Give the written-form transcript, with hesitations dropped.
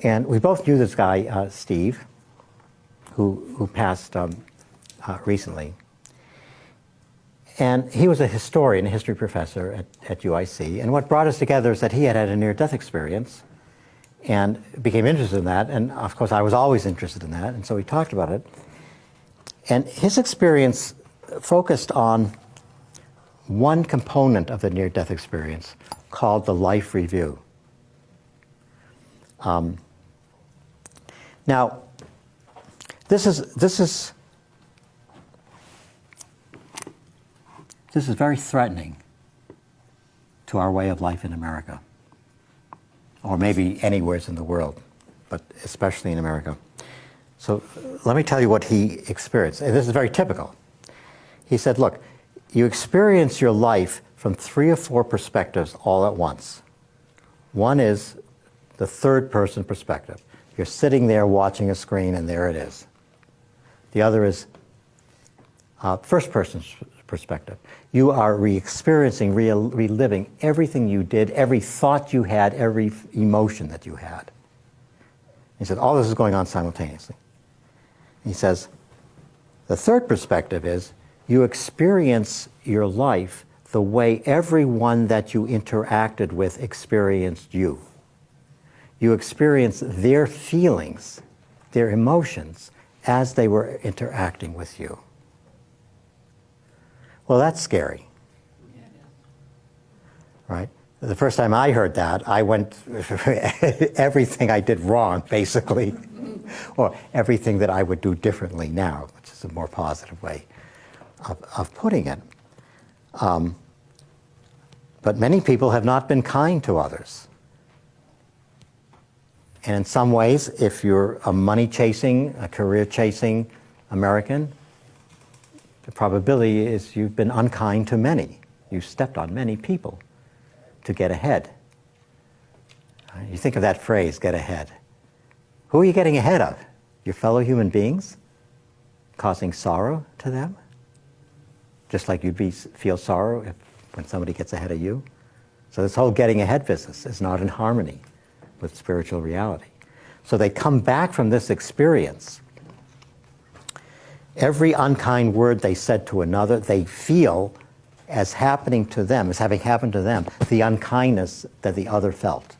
And we both knew this guy, Steve, who passed recently. And he was a historian, a history professor at UIC. And what brought us together is that he had had a near-death experience and became interested in that. And of course, I was always interested in that. And so we talked about it. And his experience focused on one component of the near-death experience called the life review. Now, this is very threatening to our way of life in America, or maybe anywhere in the world, but especially in America. So let me tell you what he experienced. And this is very typical. He said, look, you experience your life from 3 or 4 perspectives all at once. One is the third person perspective. You're sitting there watching a screen and there it is. The other is first person perspective. You are re-experiencing, reliving everything you did, every thought you had, every emotion that you had. He said, all this is going on simultaneously. He says, the third perspective is you experience your life the way everyone that you interacted with experienced you. You experience their feelings, their emotions, as they were interacting with you. Well, that's scary, right? The first time I heard that, I went everything I did wrong, basically, or everything that I would do differently now, which is a more positive way of putting it. But many people have not been kind to others. And in some ways, if you're a money-chasing, a career-chasing American, the probability is you've been unkind to many. You've stepped on many people to get ahead. You think of that phrase, get ahead. Who are you getting ahead of? Your fellow human beings? Causing sorrow to them? Just like you'd feel sorrow when somebody gets ahead of you? So this whole getting ahead business is not in harmony with spiritual reality. So they come back from this experience. Every unkind word they said to another, they feel as happening to them, as having happened to them, the unkindness that the other felt.